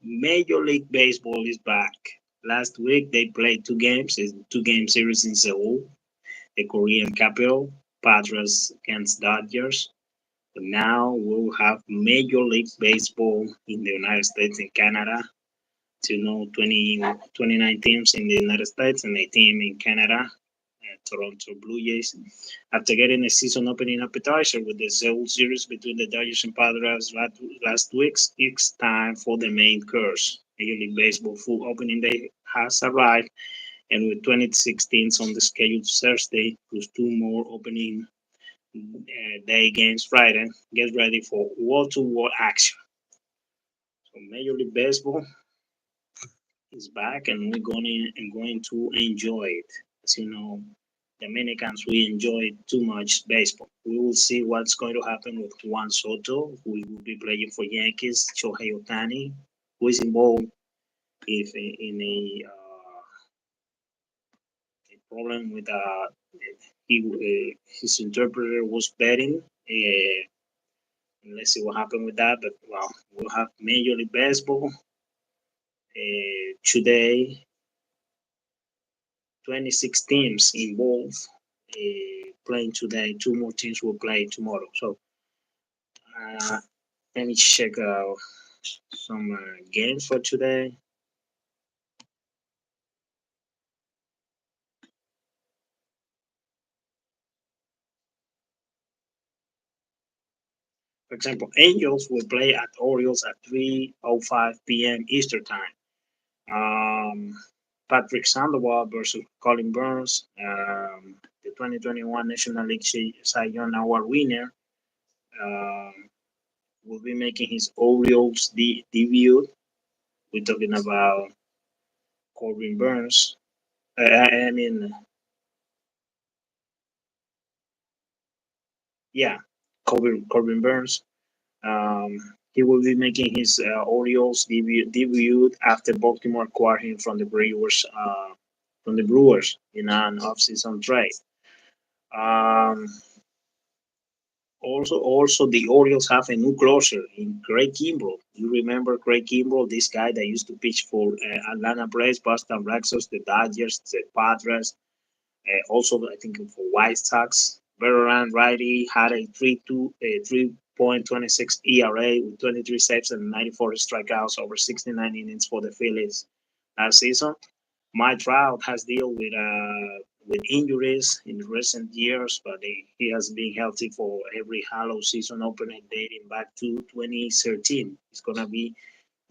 Major League Baseball is back. Last week they played two games, a two-game series in Seoul, the Korean capital, Padres against Dodgers. But now we'll have Major League Baseball in the United States and Canada. To know 29 teams in the United States and a team in Canada, Toronto Blue Jays. After getting a season opening appetizer with the Seoul series between the Dodgers and Padres last week, it's time for the main course. Major League Baseball full opening day has arrived, and with 26 teams on the schedule Thursday, plus two more opening day games Friday, get ready for wall-to-wall action. So Major League Baseball is back, and going to enjoy it. As you know, Dominicans, we enjoy too much baseball. We will see what's going to happen with Juan Soto, who will be playing for Yankees, Shohei Otani, who is involved if in a problem with his interpreter was betting. Let's see what happened with that. But well, we'll have Major League Baseball today. 26 teams involved playing today. Two more teams will play tomorrow. So uh, let me check out some games for today. For example, Angels will play at Orioles at 3:05 p.m. Eastern Time. Patrick Sandoval versus Colin Burns, the 2021 National League Cy Young Award winner, um, will be making his Orioles debut. We're talking about Corbin Burns. I mean, yeah, Corbin Burns. He will be making his Orioles debut after Baltimore acquired him from the Brewers in an offseason trade. Um, also, the Orioles have a new closer in Craig Kimbrell. You remember Craig Kimbrell, this guy that used to pitch for Atlanta Braves, Boston Red Sox, the Dodgers, the Padres, also I think for White Sox. Veteran righty had a 3.26 ERA with 23 saves and 94 strikeouts over 69 innings for the Phillies last season. Mike Trout has dealt with injuries in recent years, but he has been healthy for every Halo season opener dating back to 2013. It's gonna be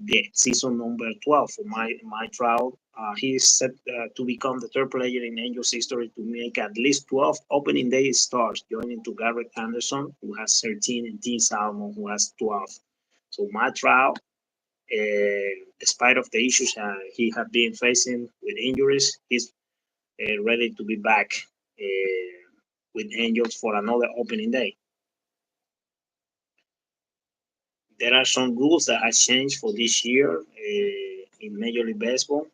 the season number 12 for my Trout. He is set to become the third player in Angels history to make at least 12 opening day starts, joining to Garrett Anderson, who has 13, and Dean Salmon, who has 12. So my Trout, despite of the issues he had been facing with injuries, he's ready to be back with Angels for another opening day. There are some rules that have changed for this year in Major League Baseball.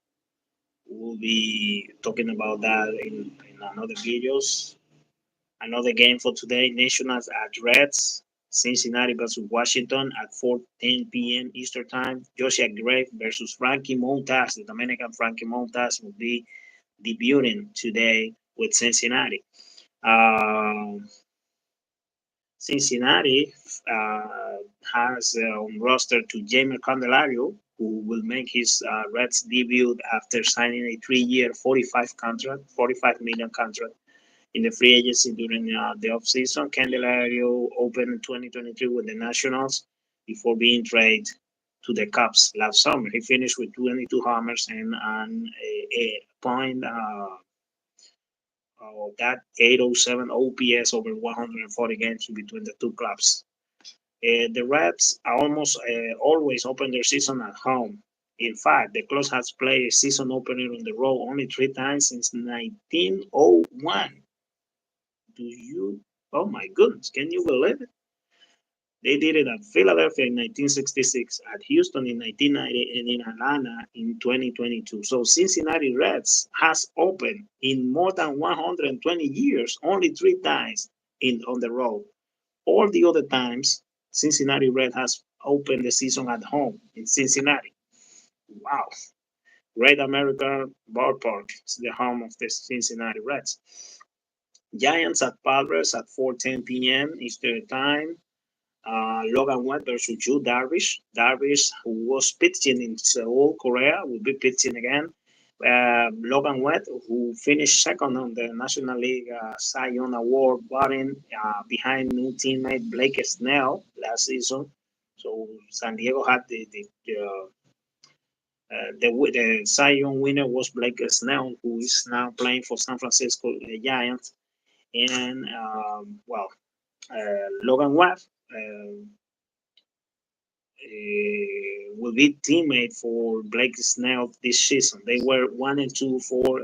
We'll be talking about that in another videos. Another game for today, Nationals at Reds, Cincinnati versus Washington at 4:10 p.m. Eastern Time. Joshua Gray versus Frankie Montas. The Dominican Frankie Montas will be debuting today with Cincinnati. Uh, Cincinnati has on roster to Jamer Candelario, who will make his Reds debut after signing a 3-year, 45 million contract in the free agency during the offseason. Candelario opened in 2023 with the Nationals before being traded to the Cubs last summer. He finished with 22 homers and a point that 807 OPS over 140 games between the two clubs. The Reds are almost always open their season at home. In fact, the club has played a season opener on the road only 3 times since 1901. Do you? Oh my goodness, can you believe it? They did it at Philadelphia in 1966, at Houston in 1990, and in Atlanta in 2022. So Cincinnati Reds has opened in more than 120 years, only 3 times on the road. All the other times, Cincinnati Red has opened the season at home in Cincinnati. Wow. Great American Ballpark. It's the home of the Cincinnati Reds. Giants at Padres at 4:10 p.m. Eastern Time. Logan Webb versus Yu Darvish. Darvish, who was pitching in Seoul, Korea, will be pitching again. Logan Webb, who finished second on the National League Cy Young Award voting behind new teammate Blake Snell last season. So San Diego had the Cy Young winner was Blake Snell, who is now playing for San Francisco Giants. And Logan Webb will be teammate for Blake Snell this season. They were 1 and 2 for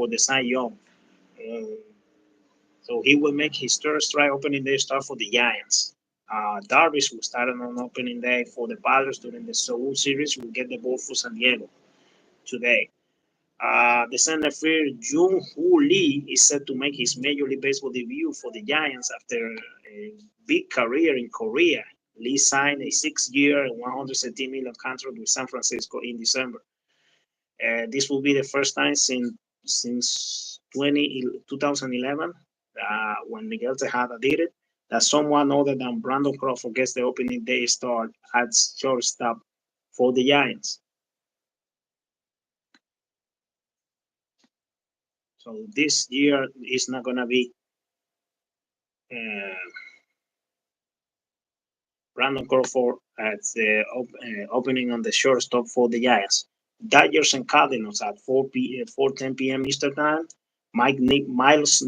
the Cy Young. Uh, so he will make his third strike opening day start for the Giants. Darvish will start on opening day for the Padres during the Seoul series. Will get the ball for San Diego today. The center fielder Jung Hoo Lee is set to make his Major League Baseball debut for the Giants after a big career in Korea. Lee signed a 6-year, $117 million contract with San Francisco in December. This will be the first time since 2011 when Miguel Tejada did it that someone other than Brandon Crawford gets the opening day start at shortstop for the Giants. So this year is not gonna be uh, Brandon Crawford at the opening on the shortstop for the Giants. Dodgers and Cardinals at 4:10 p.m. Eastern Time. Miles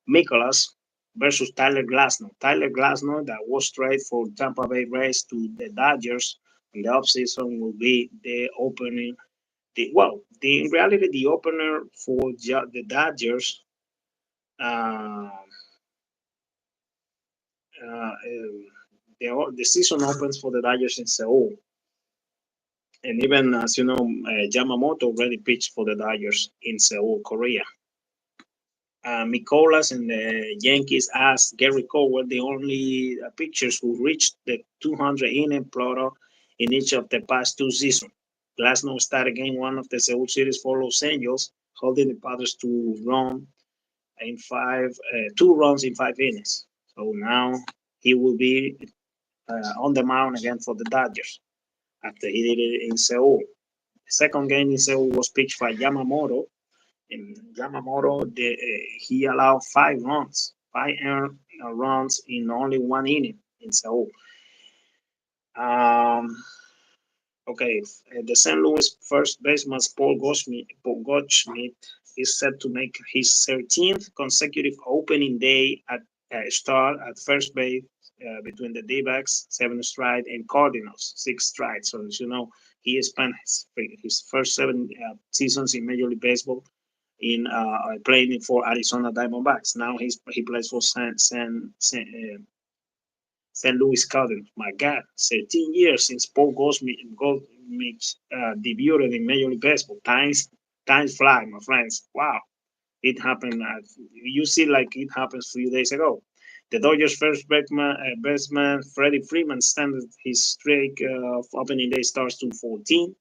Nicholas versus Tyler Glasnow. Tyler Glasnow, that was traded for Tampa Bay Rays to the Dodgers in the offseason, will be the opening. In reality, the opener for the Dodgers. Uh, uh, the season opens for the Dodgers in Seoul. And even, as you know, Yamamoto already pitched for the Dodgers in Seoul, Korea. Mikolas and the Yankees asked Gary Cole were the only pitchers who reached the 200 inning quota in each of the past two seasons. Glasnow started game one of the Seoul series for Los Angeles, holding the Padres to two runs in 5 innings. So now he will be on the mound again for the Dodgers after he did it in Seoul. The second game in Seoul was pitched by Yamamoto. And Yamamoto, he allowed 5 runs, five earned runs in only 1 inning in Seoul. Um, okay, the St. Louis first baseman Paul Goldschmidt is set to make his 13th consecutive opening day at start at first base between the D-backs, 7 stride, and Cardinals, 6 stride. So as you know, he spent his first 7 seasons in Major League Baseball in playing for Arizona Diamondbacks. Now he plays for St. Louis Cardinals. My God, 13 years since Paul Goldschmidt debuted in Major League Baseball. Times fly, my friends. Wow, it happened. You see, like it happened a few days ago. The Dodgers' first baseman Freddie Freeman extended his streak of opening day starts to 14.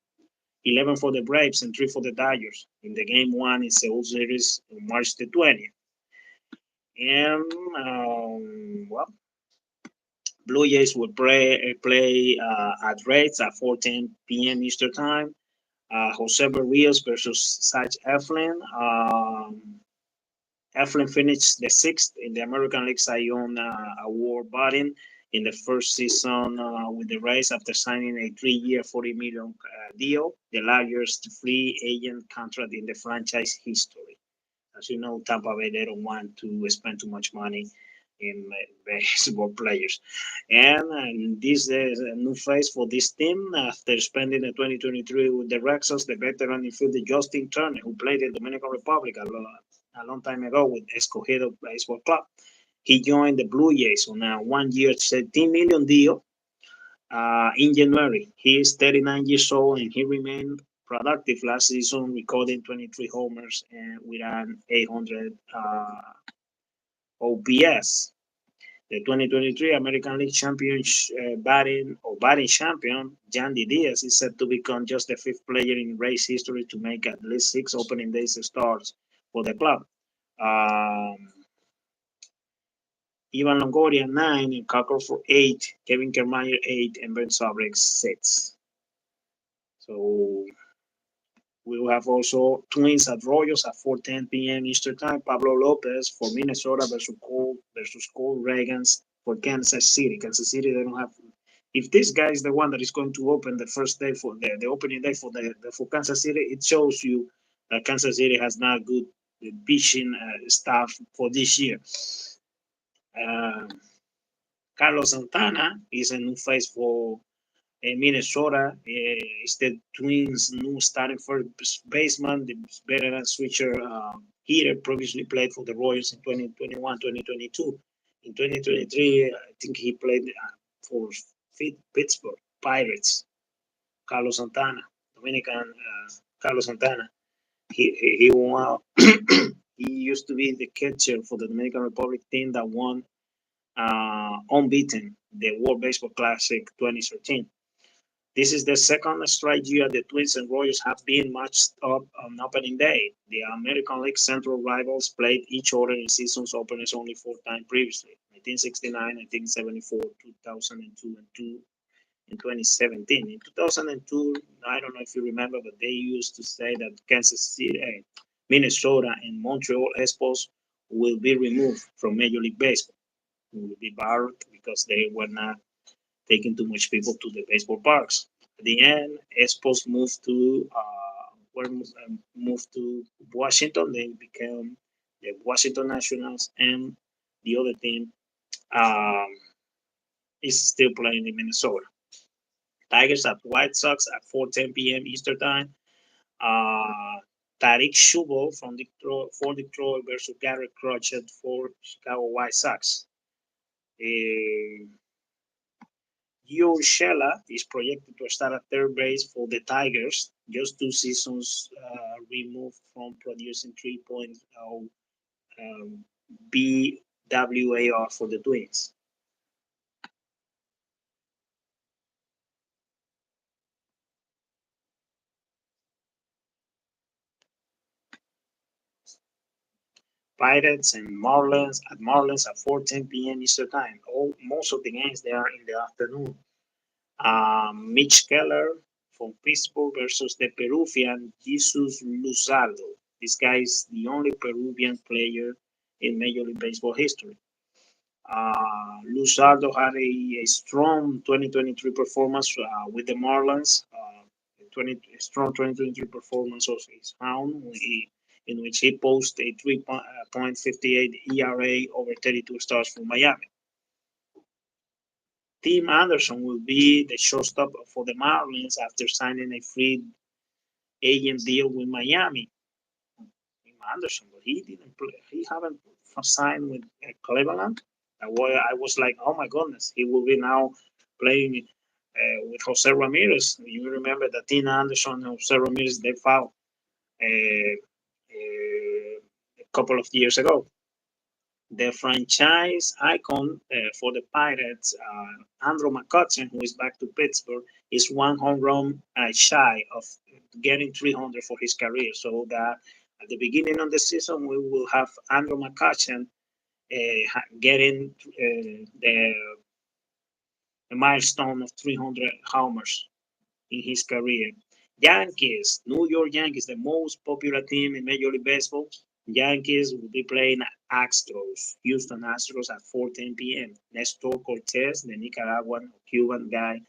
11 for the Braves and 3 for the Dodgers in the game one in Seoul series on March the 20th. And Blue Jays will play at Reds at 4:10 p.m. Eastern Time. Jose Barrios versus Zach Eflin. Eflin finished the sixth in the American League Cy Young Award voting in the first season with the Rays after signing a 3-year, $40 million deal, the largest free agent contract in the franchise history. As you know, Tampa Bay, they don't want to spend too much money in baseball players. And this is a new phase for this team after spending the 2023 with the Red Sox, the veteran infielder Justin Turner, who played in Dominican Republic a long time ago with Escogido Baseball Club. He joined the Blue Jays on a 1-year, $13 million deal in January. He is 39 years old and he remained productive last season, recording 23 homers and with an 800 OPS. The 2023 American League champion batting champion, Yandy Diaz, is set to become just the fifth player in Rays history to make at least 6 opening day starts for the club. Um, Ivan Longoria 9 and Cocker for 8, Kevin Kiermaier 8, and Ben Zobrist 6. So we will have also Twins at Royals at 4:10 p.m. Eastern Time. Pablo Lopez for Minnesota versus Cole Ragans for Kansas City. Kansas City, they don't have. If this guy is the one that is going to open the first day for the opening day for Kansas City, it shows you that Kansas City has not good pitching staff for this year. Uh, Carlos Santana is a new face for Minnesota. Is the Twins' new starting first baseman, the veteran switcher hitter, previously played for the Royals in 2021, 2022. In 2023, I think he played for Pittsburgh Pirates. Carlos Santana, Dominican Carlos Santana. He won. He used to be the catcher for the Dominican Republic team that won unbeaten the World Baseball Classic 2013. This is the second straight year the Twins and Royals have been matched up on opening day. The American League Central rivals played each other in season's openers only 4 times previously: 1969, 1974, 2002, and 2017. In 2002, I don't know if you remember, but they used to say that Kansas City, Minnesota, and Montreal Expos will be removed from Major League Baseball. Will be barred because they were not taking too much people to the baseball parks. At the end, Expos moved to Washington. They became the Washington Nationals, and the other team um, is still playing in Minnesota. Tigers at White Sox at 4:10 p.m. Eastern Time. Uh, Tariq Schubel from Detroit for Detroit versus Garrett Crochet for Chicago White Sox. Uh, Gio Urshela is projected to start at third base for the Tigers, just 2 seasons removed from producing 3.0 BWAR for the Twins. Pirates and Marlins at 4:10 p.m. Eastern Time. Most of the games they are in the afternoon. Mitch Keller from Pittsburgh versus the Peruvian Jesus Luzardo. This guy is the only Peruvian player in Major League Baseball history. Luzardo had a strong 2023 performance with the Marlins. 20, strong 2023 performance of his own, in which he posted a 3.58 ERA over 32 starts for Miami. Tim Anderson will be the shortstop for the Marlins after signing a free agent deal with Miami. Tim Anderson, but he didn't play. He haven't signed with Cleveland. I was like, oh my goodness, he will be now playing with Jose Ramirez. You remember that Tim Anderson and Jose Ramirez they fought uh, a couple of years ago. The franchise icon for the Pirates, Andrew McCutchen, who is back to Pittsburgh, is one home run shy of getting 300 for his career. So that at the beginning of the season, we will have Andrew McCutchen getting the milestone of 300 homers in his career. Yankees, New York Yankees, the most popular team in Major League Baseball. Yankees will be playing Houston Astros at 4:10 p.m. Nestor Cortez, the Nicaraguan Cuban guy,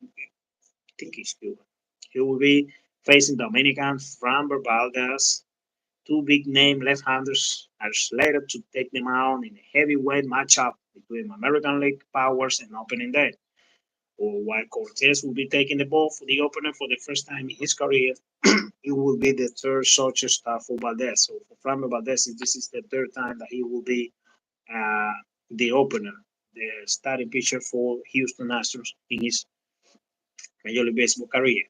I think he's Cuban. He will be facing Dominican Framber Valdez. Two big name left-handers are slated to take them out in a heavyweight matchup between American League powers and opening day. While Cortez will be taking the ball for the opener for the first time in his career, it will be the third shortstop for Valdez. So for Framber Valdez, this is the third time that he will be uh, the opener, the starting pitcher for Houston Astros in his Major League Baseball career.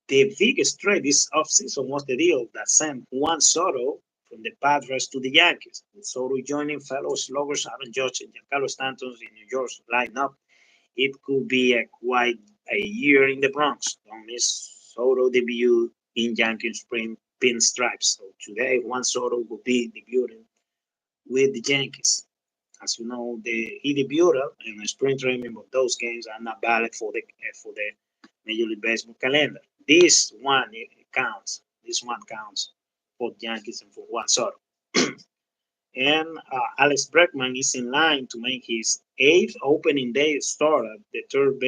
The biggest trade this offseason was the deal that sent Juan Soto from the Padres to the Yankees, with Soto joining fellow sluggers Aaron Judge and Giancarlo Stanton in New York's lineup. It could be quite a year in the Bronx. Don't miss Soto debut in Yankee spring pinstripes. So today, Juan Soto will be debuting with the Yankees. As you know, he debuted in the spring training, but those games are not valid for the Major League Baseball calendar. This one counts. This one counts for the Yankees and for Juan Soto. And Alex Bregman is in line to make his eighth opening day start at the third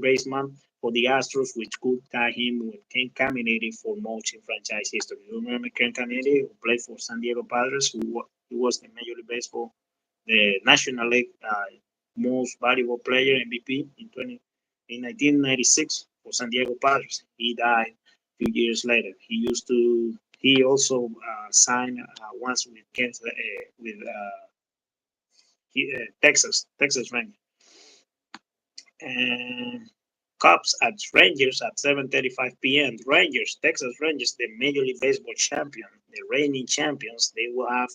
baseman for the Astros, which could tie him with Ken Caminiti for most in franchise history. You remember Ken Caminiti, who played for San Diego Padres, who was the Major League Baseball, the National League most valuable player MVP in 1996 for San Diego Padres. He died a few years later. He also signed once with Texas Rangers. And Cubs at Rangers at 7:35 p.m. Texas Rangers, the Major League Baseball champion, the reigning champions. They will have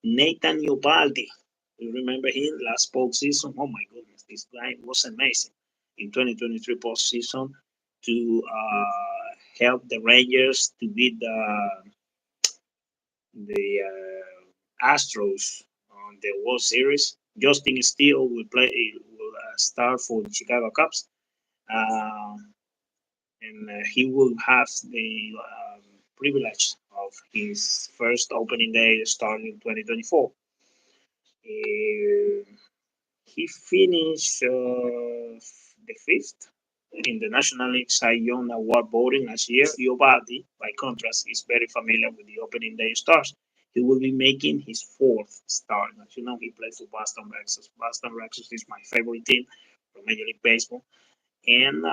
Nathan Eovaldi. You remember him last postseason? Oh my goodness, this guy was amazing in 2023 postseason to help the Rangers to beat the Astros on the World Series. Justin Steele will start for the Chicago Cubs, uh, and he will have the privilege of his first opening day starting in 2024. Uh, he finished the fifth in the National League Cy Young Award voting last year. Eovaldi, by contrast, is very familiar with the opening day stars. He will be making his fourth start. As you know, he plays for Boston Red Sox. Boston Red Sox is my favorite team from Major League Baseball. And,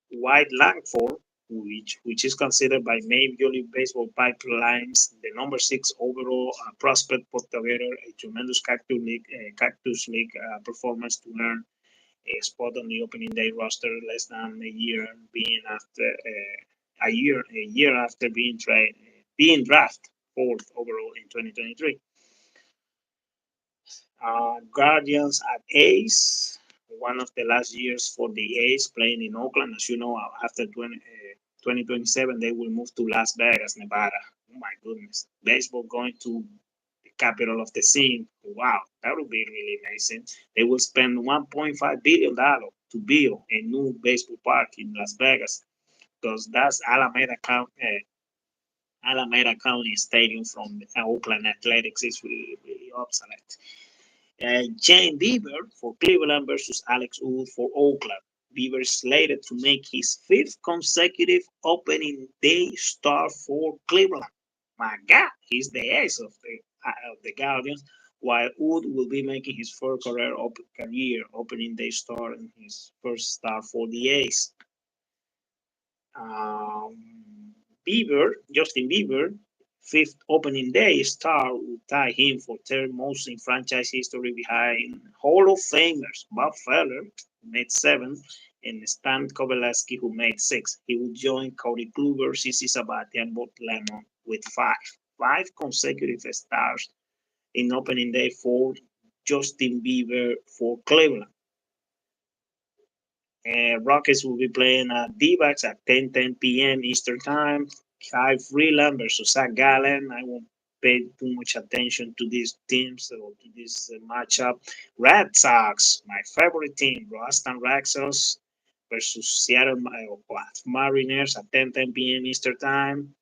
White Langford, which is considered by Major League Baseball pipelines the number 6 overall prospect, put together a tremendous Cactus League performance to earn a spot on the opening day roster less than a year after being drafted fourth overall in 2023. Guardians at Ace, one of the last years for the Ace playing in Oakland. As you know, after 2027, they will move to Las Vegas, Nevada. Oh my goodness. Baseball going to the capital of the scene. Wow, that would be really amazing. They will spend $1.5 billion to build a new baseball park in Las Vegas because that's Alameda County Stadium from Oakland Athletics is really, really obsolete. Jane Bieber for Cleveland versus Alex Wood for Oakland. Bieber is slated to make his fifth consecutive opening day start for Cleveland. My God, he's the ace of the Guardians, while Wood will be making his first career opening day start in his first start for the Ace. Justin Bieber, fifth opening day star will tie him for third most in franchise history behind Hall of Famers Bob Feller, who made 7, and Stan Kovaleski, who made 6. He will join Cody Kluber, CC Sabathia, and Bob Lemon with 5. 5 consecutive stars in opening day for Justin Bieber for Cleveland. Rockets will be playing at D-backs at 10:10 p.m. Eastern Time. Kyle Freeland versus Zach Gallen. I won't pay too much attention to these teams or to this matchup. Red Sox, my favorite team, Boston Red Sox versus Seattle Mariners at 10:10 p.m. Eastern Time.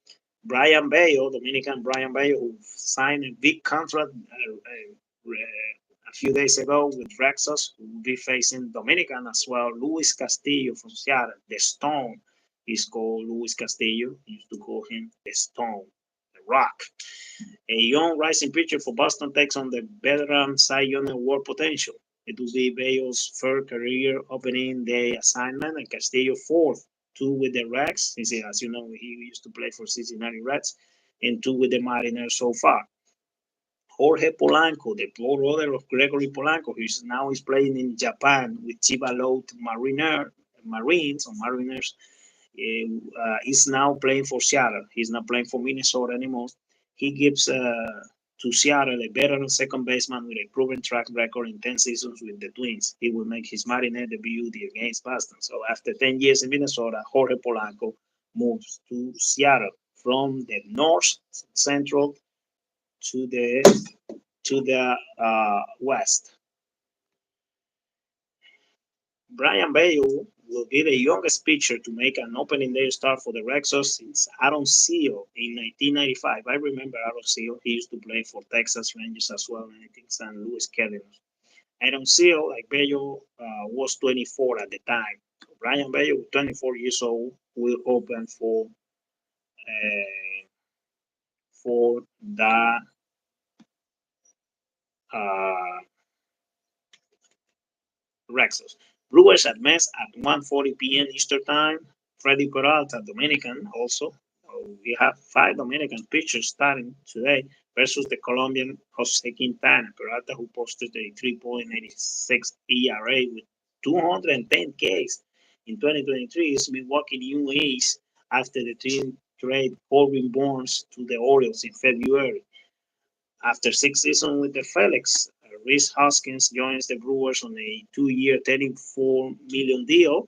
Brian Bayo, Dominican Brian Bayo, who signed a big contract a few days ago with Rexos, who will be facing Dominican as well. Luis Castillo from Seattle, the Stone is called Luis Castillo. He used to call him the Stone, the Rock. A young rising pitcher for Boston takes on the veteran Cy Young Award potential. It will be Bayo's third career opening day assignment and Castillo fourth, 2 with the Reds. As you know, he used to play for Cincinnati Reds, and 2 with the Mariners so far. Jorge Polanco, the brother of Gregory Polanco, who now is playing in Japan with Chiba Lotte Mariners, is now playing for Seattle. He's not playing for Minnesota anymore. He gives to Seattle a veteran second baseman with a proven track record in 10 seasons with the Twins. He will make his matinee debut against Boston. So after 10 years in Minnesota, Jorge Polanco moves to Seattle from the North Central to the West. Brian Bello will be the youngest pitcher to make an opening day start for the Red Sox since Ha-seong in 1995. I remember Ha-seong. He used to play for Texas Rangers as well, and I think St. Louis Cardinals. Ha-seong, like Bello, was 24 at the time. Brian Bello, 24 years old, will open for the uh, Red Sox. Brewers at Mets at 1:40 p.m. Eastern Time. Freddy Peralta, Dominican, also. We have 5 Dominican pitchers starting today versus the Colombian Jose Quintana. Peralta, who posted a 3.86 ERA with 210 Ks in 2023, is Milwaukee New Ace after the team traded Corbin Burnes to the Orioles in February. After 6 seasons with the Felix, Rhys Hoskins joins the Brewers on a 2-year, $34 million deal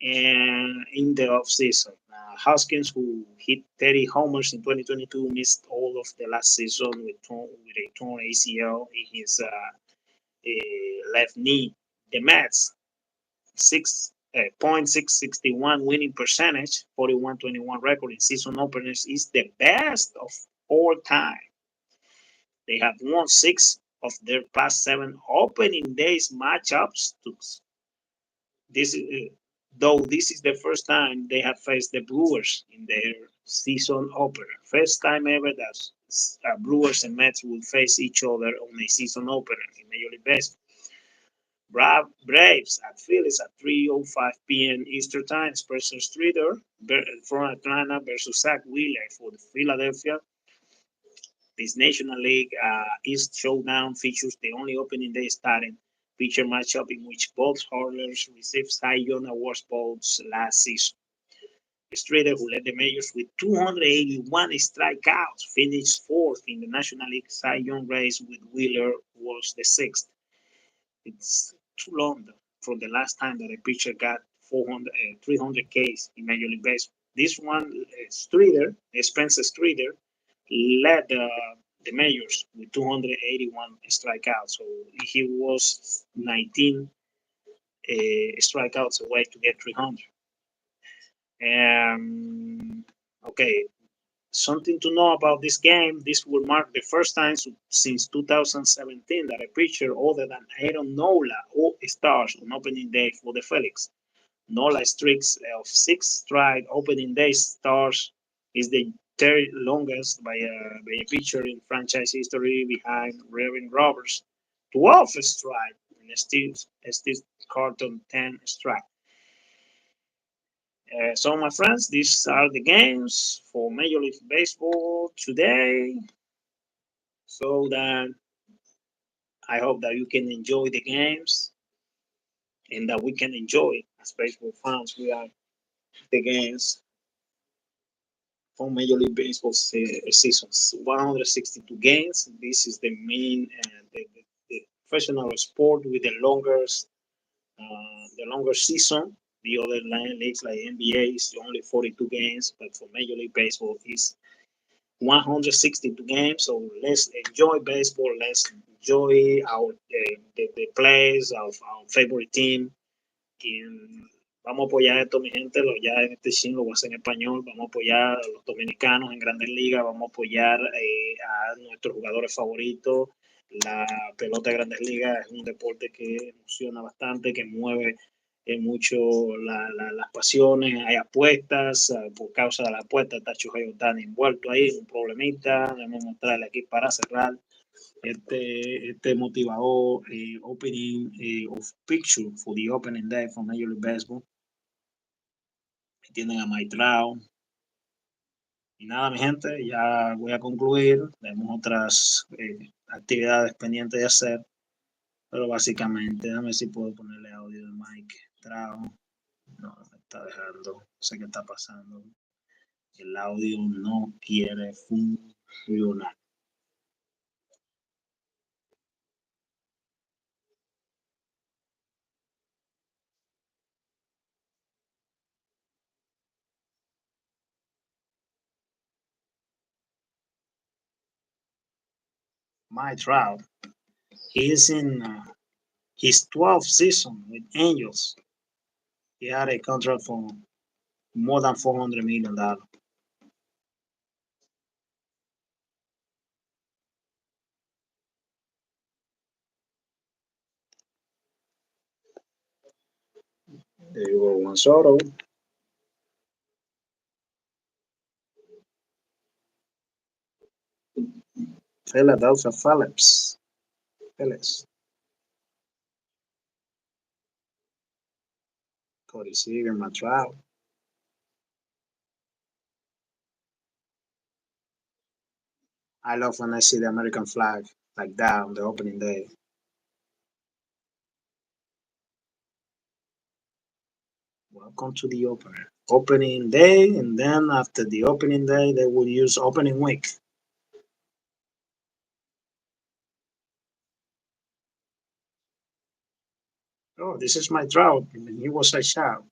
and in the offseason. Hoskins, who hit 30 homers in 2022, missed all of the last season with a torn ACL in his left knee. The Mets, 6.661 winning percentage, 41-21 record in season openers is the best of all time. They have won 6 of their past 7 opening days matchups. This is, though this is the first time they have faced the Brewers in their season opener. First time ever that Brewers and Mets will face each other on a season opener in Major League Baseball. Braves at Phillies at 3:05 p.m. Eastern Time. Spencer Strider from Atlanta versus Zach Wheeler for the Philadelphia. This National League East Showdown features the only opening day starting pitcher matchup in which both hurlers received Cy Young Awards votes last season. Strider, who led the majors with 281 strikeouts, finished fourth in the National League Cy Young race, with Wheeler was the sixth. It's too long from the last time that a pitcher got 300 Ks in Major League Baseball. This one, Spencer Strider, led the majors with 281 strikeouts. So he was 19 strikeouts away to get 300. Okay, something to know about this game. This will mark the first time since 2017 that a pitcher other than Aaron Nola stars on opening day for the Felix. Nola streaks of 6 straight opening day stars is the third longest by a pitcher in franchise history, behind Raven Roberts, 12 strike, and Steve Carton, 10 strike. So, my friends, these are the games for Major League Baseball today. So that I hope that you can enjoy the games and that we can enjoy, as baseball fans, we are the games for Major League Baseball seasons. 162 games. This is the main, the professional sport with the longer season. The other leagues like NBA is only 42 games, but for Major League Baseball is 162 games. So let's enjoy baseball. Let's enjoy the plays of our favorite team. Vamos a apoyar esto, mi gente. Ya en este chin lo voy a hacer en español. Vamos a apoyar a los dominicanos en Grandes Ligas. Vamos a apoyar a nuestros jugadores favoritos. La pelota de Grandes Ligas es un deporte que emociona bastante, que mueve mucho las pasiones. Hay apuestas. Por causa de la apuesta, está Shohei Ohtani envuelto ahí, un problemita. Vamos a mostrarle aquí para cerrar este motivador opening of picture for the opening day for Major League Baseball. Tienen a Maitrao. Y nada, mi gente, ya voy a concluir. Tenemos otras actividades pendientes de hacer, pero básicamente, déjame ver si puedo ponerle audio de Mike Trao. No, está dejando, no sé qué está pasando. El audio no quiere funcionar. Mike Trout, he is in his 12th season with Angels. He had a contract for more than $400 million. There you go, Juan Soto. Philadelphia Phillies. Cody Seager, Mike Trout. I love when I see the American flag like that on the opening day. Welcome to the opener. Opening day, and then after the opening day, they will use opening week. Oh, this is my Trout. He was a child.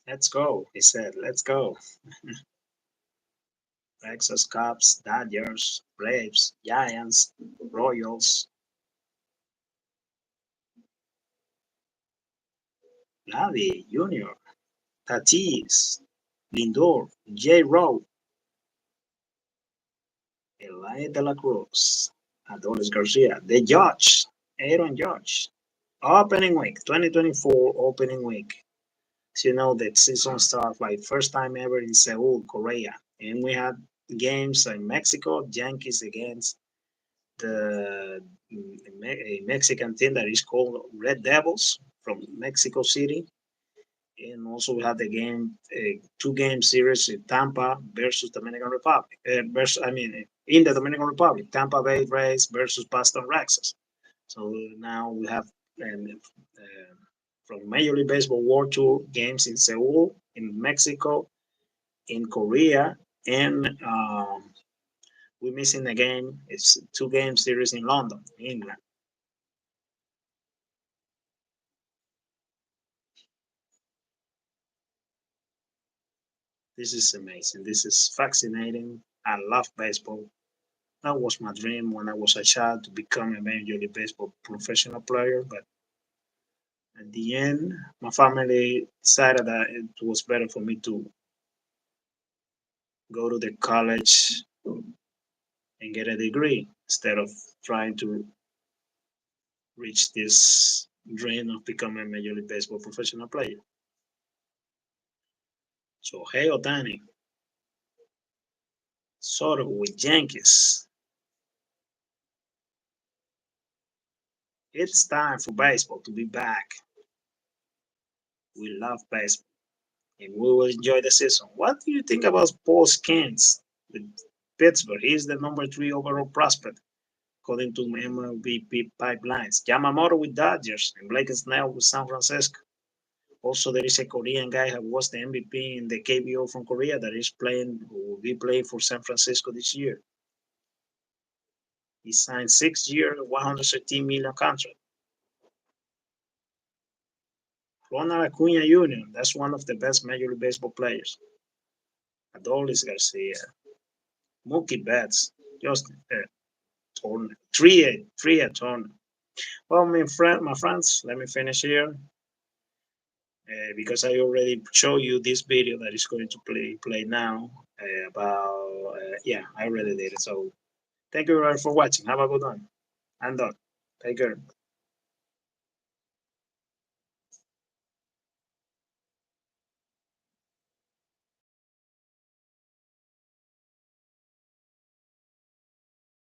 Let's go, he said. Let's go. Texas Cubs, Dodgers, Braves, Giants, Royals, Lavi Jr., Tatis, Lindor, J. Rowe, Eli de la Cruz, Adolis Garcia, the Judge, Aaron Judge. Opening week, 2024 opening week. So you know that season starts like first time ever in Seoul, Korea. And we had games in Mexico, Yankees against the Mexican team that is called Red Devils from Mexico City. And also we had the game, a two-game series in Tampa versus Dominican Republic. In the Dominican Republic, Tampa Bay Rays versus Boston Red Sox. So now we have from Major League Baseball World Tour games in Seoul, in Mexico, in Korea, and we're missing a game. It's a two-game series in London, England. This is amazing. This is fascinating. I love baseball. That was my dream when I was a child to become a Major League Baseball professional player. But at the end, my family decided that it was better for me to go to the college and get a degree instead of trying to reach this dream of becoming a Major League Baseball professional player. So, hey, Otani, sort of with Yankees, it's time for baseball to be back. We love baseball and we will enjoy the season. What do you think about Paul Skeens with Pittsburgh? He's the number three overall prospect, according to MLB pipelines. Yamamoto with Dodgers and Blake Snell with San Francisco. Also, there is a Korean guy who was the MVP in the KBO from Korea that is playing, who will be playing for San Francisco this year. He signed 6 year, 113 million contract. Ronald Acuna Jr., that's one of the best Major League Baseball players. Adolis Garcia, Mookie Betts, just Turner, three at Turner. Well, my friends, let me finish here because I already showed you this video that is going to play now about yeah, I already did it. So thank you very much for watching. Have a good one. I'm done. Take care.